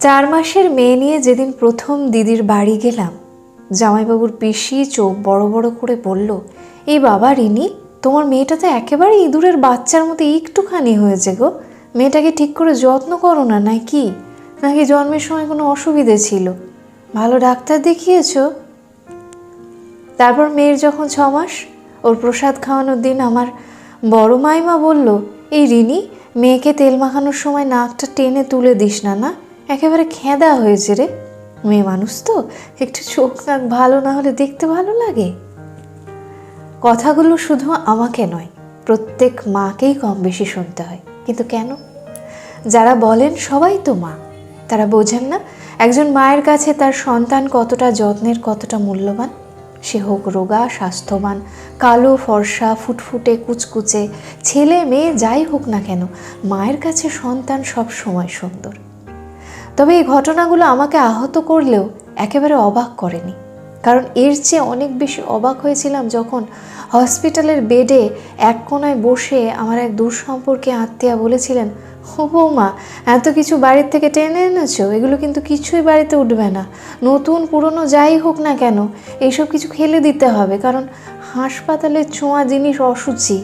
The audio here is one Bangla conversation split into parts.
4 মাসের মেয়ে নিয়ে যেদিন প্রথম দিদির বাড়ি গেলাম, জামাইবাবুর পিসি চোখ বড় বড় করে বলল, এই বাবা রিনি, তোমার মেয়েটা তো একেবারে ইঁদুরের বাচ্চার মতো একটুখানি হয়েছে গো। মেয়েটাকে ঠিক করে যত্ন করো না নাকি? নাকি জন্মের সময় কোনো অসুবিধে ছিল? ভালো ডাক্তার দেখিয়েছ? তারপর মেয়ের যখন 6 মাস, ওর প্রসাদ খাওয়ানোর দিন আমার বড় মাইমা বলল, এই রিনি, মেয়েকে তেল মাখানোর সময় নাকটা টেনে তুলে দিস না, না একেবারে খেঁদা হয়েছে রে। মেয়ে মানুষ তো, একটু চোখ নাক ভালো না হলে দেখতে ভালো লাগে? কথাগুলো শুধু আমাকে নয়, প্রত্যেক মাকেই কম বেশি শুনতে হয়। কিন্তু কেন? যারা বলেন সবাই তো মা, তারা বোঝেন না একজন মায়ের কাছে তার সন্তান কতটা যত্নের, কতটা মূল্যবান। সে হোক রোগা, স্বাস্থ্যবান, কালো, ফর্সা, ফুটফুটে, কুচকুচে, ছেলে মেয়ে যাই হোক না কেন, মায়ের কাছে সন্তান সব সময় সুন্দর। তবে এই ঘটনাগুলো আমাকে আহত করলেও একেবারে অবাক করেনি, কারণ এর চেয়ে অনেক বেশি অবাক হয়েছিলাম যখন হসপিটালের বেডে এক কোনায় বসে আমার এক দূর সম্পর্কে আত্মীয়া বলেছিলেন, ও বৌমা, এত কিছু বাড়ির থেকে টেনে এনেছো, এগুলো কিন্তু কিছুই বাড়িতে উঠবে না, নতুন পুরনো যাই হোক না কেন এইসব কিছু খেলে দিতে হবে, কারণ হাসপাতালের ছোঁয়া জিনিস অসুচি,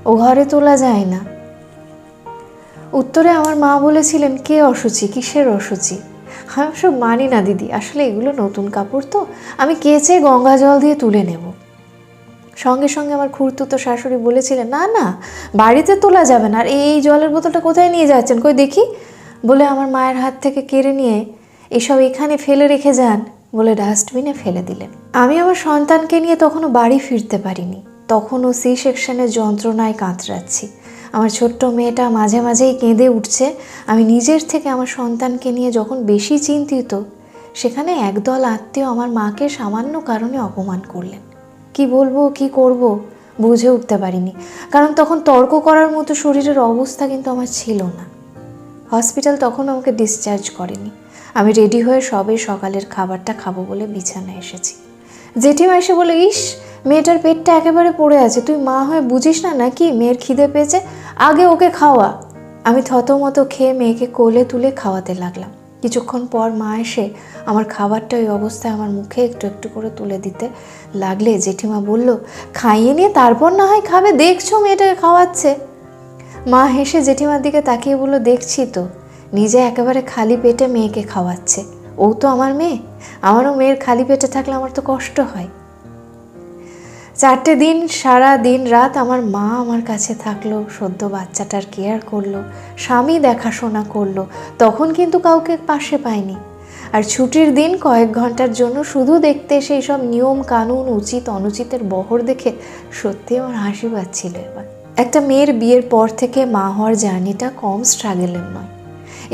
ও ঘরে তোলা যায় না। উত্তরে আমার মা বলেছিলেন, কে অসুচি, কিসের অসুচি? আমি সব মানি না দিদি, আসলে এগুলো নতুন কাপড় তো, আমি কেচে গঙ্গা জল দিয়ে তুলে নেব। সঙ্গে সঙ্গে আমার খুড়তুতো শাশুড়ি বলেছিলেন, না না, বাড়িতে তোলা যাবে না, আর এই জলের বোতলটা কোথায় নিয়ে যাচ্ছেন, কই দেখি, বলে আমার মায়ের হাত থেকে কেড়ে নিয়ে এসব এখানে ফেলে রেখে যান বলে ডাস্টবিনে ফেলে দিলেন। আমি আমার সন্তানকে নিয়ে তখনও বাড়ি ফিরতে পারিনি, তখনও সি সেকশনের যন্ত্রণায় কাতরাচ্ছি। আমার ছোট্ট মেয়েটা মাঝে মাঝেই কেঁদে উঠছে। আমি নিজের থেকে আমার সন্তানকে নিয়ে যখন বেশি চিন্তিত, সেখানে একদল আত্মীয় আমার মাকে সামান্য কারণে অপমান করলেন। কি বলবো, কি করব বুঝে উঠতে পারিনি, কারণ তখন তর্ক করার মতো শরীরের অবস্থা কিন্তু আমার ছিল না। হসপিটাল তখন আমাকে ডিসচার্জ করেনি। আমি রেডি হয়ে সবে সকালের খাবারটা খাবো বলে বিছানায় এসেছি। জেঠিমা এসে বলে, ইস, মেয়েটার পেটটা একেবারে পড়ে আছে, তুই মা হয়ে বুঝিস না নাকি মেয়ের খিদে পেয়েছে, আগে ওকে খাওয়া। আমি থতমত খেয়ে মেয়েকে কোলে তুলে খাওয়াতে লাগলাম। কিছুক্ষণ পর মা এসে আমার খাবারটা ওই অবস্থায় আমার মুখে একটু একটু করে তুলে দিতে লাগলে জেঠিমা বলল, খাইয়ে নিয়ে তারপর না হয় খাবে, দেখছো মেয়েটাকে খাওয়াচ্ছে। মা হেসে জেঠিমার দিকে তাকিয়ে বলল, দেখছি তো, নিজে একেবারে খালি পেটে মেয়েকে খাওয়াচ্ছে। ও তো আমার মেয়ে, আমারও মেয়ের খালি পেটে থাকলে আমার তো কষ্ট হয়। 4টে দিন সারা দিন রাত আমার মা আমার কাছে থাকলো, সদ্য বাচ্চাটার কেয়ার করলো, স্বামী দেখাশোনা করলো, তখন কিন্তু কাউকে পাশে পায়নি। আর ছুটির দিন কয়েক ঘন্টার জন্য শুধু দেখতে এসে এইসব নিয়ম কানুন, উচিত অনুচিতের বহর দেখে সত্যি আমার হাসি পাচ্ছিল। এবার একটা মেয়ের বিয়ের পর থেকে মা হওয়ার জার্নিটা কম স্ট্রাগলের নয়।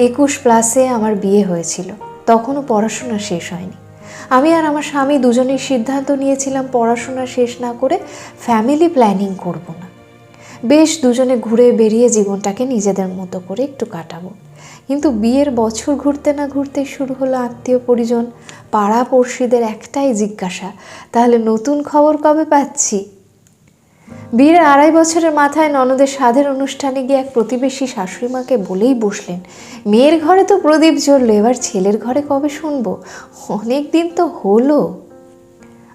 21+ আমার বিয়ে হয়েছিল, তখনও পড়াশোনা শেষ হয়নি। আমি আর আমার স্বামী দুজনেই সিদ্ধান্ত নিয়েছিলাম পড়াশোনা শেষ না করে ফ্যামিলি প্ল্যানিং করব না, বেশ দুজনে ঘুরে বেরিয়ে জীবনটাকে নিজেদের মতো করে একটু কাটাবো। কিন্তু বিয়ের বছর ঘুরতে না ঘুরতেই শুরু হলো আত্মীয় পরিজন, পাড়া পড়শিদের একটাই জিজ্ঞাসা, তাহলে নতুন খবর কবে পাচ্ছি? বিয়ের 2.5 বছরের মাথায় ননদের সাধের অনুষ্ঠানে গিয়ে এক প্রতিবেশী শাশুড়ি মাকে বলেই বসলেন, মেয়ের ঘরে তো প্রদীপ জ্বললো, এবার ছেলের ঘরে কবে শুনবো? অনেক দিন তো হলো।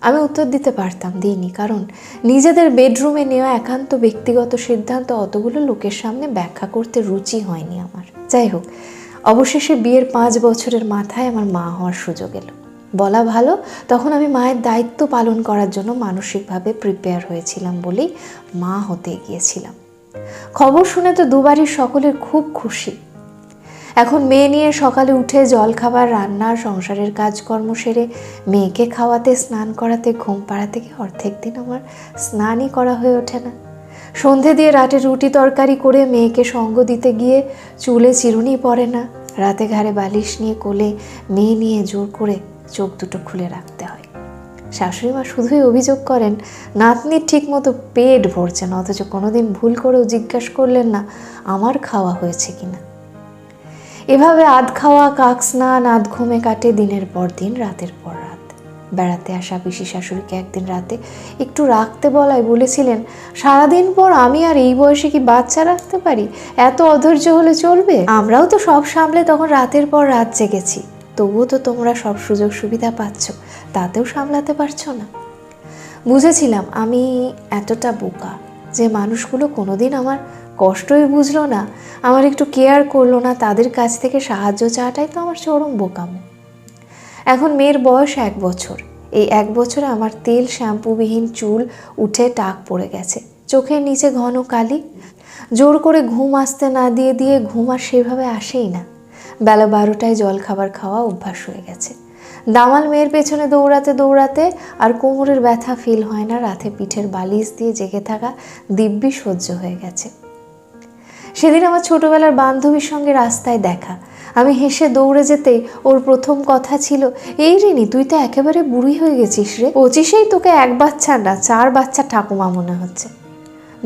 আমি উত্তর দিতে পারতাম, দিইনি, কারণ নিজেদের বেডরুমে নেওয়া একান্ত ব্যক্তিগত সিদ্ধান্ত অতগুলো লোকের সামনে ব্যাখ্যা করতে রুচি হয়নি আমার। যাই হোক, অবশেষে বিয়ের 5 বছরের মাথায় আমার মা হওয়ার সুযোগ এলো। বলা ভালো, তখন আমি মায়ের দায়িত্ব পালন করার জন্য মানসিকভাবে প্রিপেয়ার হয়েছিলাম বলেই মা হতে গিয়েছিলাম। খবর শুনে তো দুবারই সকলের খুব খুশি। এখন মেয়ে নিয়ে সকালে উঠে জলখাবার, রান্নার, সংসারের কাজকর্ম সেরে মেয়েকে খাওয়াতে, স্নান করাতে, ঘুম পাড়াতে গিয়ে অর্ধেক দিন আমার স্নানই করা হয়ে ওঠে না। সন্ধে দিয়ে রাতে রুটি তরকারি করে মেয়েকে সঙ্গ দিতে গিয়ে চুলে চিরুনি পড়ে না। রাতে ঘাড়ে বালিশ নিয়ে কোলে মেয়ে নিয়ে জোর করে চোখ দুটো খুলে রাখতে হয়। শাশুড়ি মা শুধুই অভিযোগ করেন, নাতনির ঠিক মতো পেট ভরছে না, অথচ কোনোদিন ভুল করেও জিজ্ঞাসা করলেন না আমার খাওয়া হয়েছে কিনা। এভাবে আধ খাওয়া, কাক স্নান, আধ ঘুমে কাটে দিনের পর দিন, রাতের পর রাত। বেড়াতে আসা পিসি শাশুড়িকে একদিন রাতে একটু রাখতে বলায় বলেছিলেন, সারাদিন পর আমি আর এই বয়সে কি বাচ্চা রাখতে পারি? এত অধৈর্য হলে চলবে? আমরাও তো সব সামলে তখন রাতের পর রাত জেগেছি, তবুও তো তোমরা সব সুযোগ সুবিধা পাচ্ছ, তাতেও সামলাতে পারছো না। বুঝেছিলাম আমি এতটা বোকা যে মানুষগুলো কোনোদিন আমার কষ্টই বুঝলো না, আমার একটু কেয়ার করলো না, তাদের কাছ থেকে সাহায্য চাওয়াটাই তো আমার চরম বোকামো। এখন মেয়ের বয়স 1 বছর। এই 1 বছরে আমার তেল শ্যাম্পুবিহীন চুল উঠে টাক পড়ে গেছে, চোখের নিচে ঘন কালি। জোর করে ঘুম আসতে না দিয়ে দিয়ে ঘুম আর সেভাবে আসেই না। বেলা 12টায় জল খাবার খাওয়া অভ্যাস হয়ে গেছে। দামাল মেয়ের পেছনে দৌড়াতে দৌড়াতে আর কোমরের ব্যথা ফিল হয় না, রাতে পিঠের বালিশ দিয়ে জেগে থাকা দিব্যি সহ্য হয়ে গেছে। সেদিন আমার ছোটবেলার বান্ধবীর সঙ্গে রাস্তায় দেখা। আমি হেসে দৌড়ে যেতেই ওর প্রথম কথা ছিল, এই রিনি তুই তো একেবারে বুড়ি হয়ে গেছিস রে, 25-এই তোকে 1 বাচ্চা না 4 বাচ্চা ঠাকুমা মনে হচ্ছে,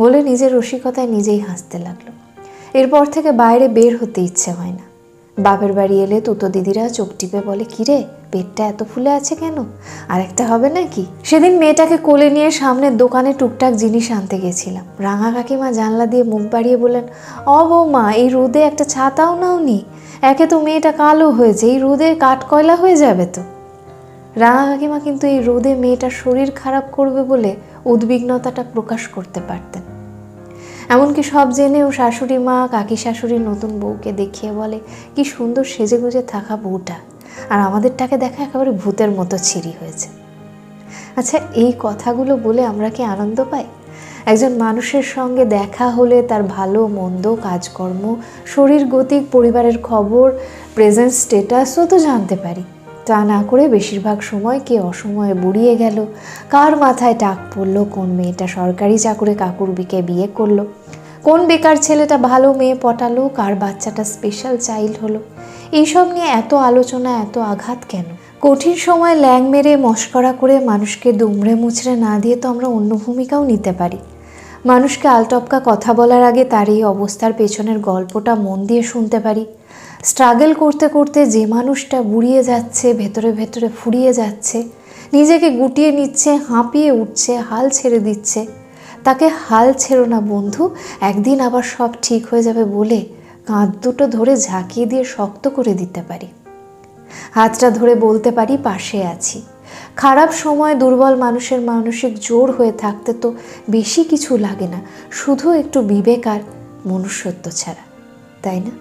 বলে নিজের রসিকতায় নিজেই হাসতে লাগলো। এরপর থেকে বাইরে বের হতে ইচ্ছে হয় না। বাপের বাড়ি এলে তোতো দিদিরা চোখ টিপে বলে, কিরে পেটটা এত ফুলে আছে কেন, আরেকটা হবে নাকি? সেদিন মেয়েটাকে কোলে নিয়ে সামনের দোকানে টুকটাক জিনিস আনতে গেছিলাম। রাঙা কাকিমা জানলা দিয়ে মুখ বাড়িয়ে বললেন, ও বৌমা এই রোদে একটা ছাতাও নাওনি? একে তো মেয়েটা কালো হয়েছে, এই রোদে কাঠকয়লা হয়ে যাবে তো। রাঙা কাকিমা কিন্তু এই রোদে মেয়েটার শরীর খারাপ করবে বলে উদ্বিগ্নতাটা প্রকাশ করতে পারতেন। এমনকি সব জেনেও শাশুড়ি মা কাকি শাশুড়ির নতুন বউকে দেখিয়ে বলে, কি সুন্দর সেজে গুজে থাকা বউটা, আর আমাদেরটাকে দেখা একেবারে ভূতের মতো ছিঁড়ি হয়েছে। আচ্ছা এই কথাগুলো বলে আমরা কি আনন্দ পাই? একজন মানুষের সঙ্গে দেখা হলে তার ভালো মন্দ কাজকর্ম, শরীর গতিক, পরিবারের খবর, প্রেজেন্ট স্টেটাসও তো জানতে পারি। তা না করে বেশিরভাগ সময় কে অসময়ে বুড়িয়ে গেল, কার মাথায় টাক পড়লো, কোন মেয়েটা সরকারি চাকুরে কাকুরবিকে বিয়ে করলো, কোন বেকার ছেলেটা ভালো মেয়ে পটালো, কার বাচ্চাটা স্পেশাল চাইল্ড হলো, এইসব নিয়ে এত আলোচনা, এত আঘাত কেন? কঠিন সময় ল্যাং মেরে মস্করা করে মানুষকে দুমড়ে মুচড়ে না দিয়ে তো আমরা অন্য ভূমিকাও নিতে পারি। মানুষকে আলটপকা কথা বলার আগে তার এই অবস্থার পেছনের গল্পটা মন দিয়ে শুনতে পারি। স্ট্রাগল করতে করতে যে মানুষটা বুড়িয়ে যাচ্ছে, ভেতরে ভেতরে ফুরিয়ে যাচ্ছে, নিজেকে গুটিয়ে নিচ্ছে, হাঁপিয়ে উঠছে, হাল ছেড়ে দিচ্ছে, তাকে হাল ছেড়ো না বন্ধু, একদিন আবার সব ঠিক হয়ে যাবে বলে কাঁধ দুটো ধরে ঝাঁকিয়ে দিয়ে শক্ত করে দিতে পারি। হাতটা ধরে বলতে পারি পাশে আছি। খারাপ সময় দুর্বল মানুষের মানসিক জোর হয়ে থাকতে তো বেশি কিছু লাগে না, শুধু একটু বিবেক আর মনুষ্যত্ব ছাড়া, তাই না?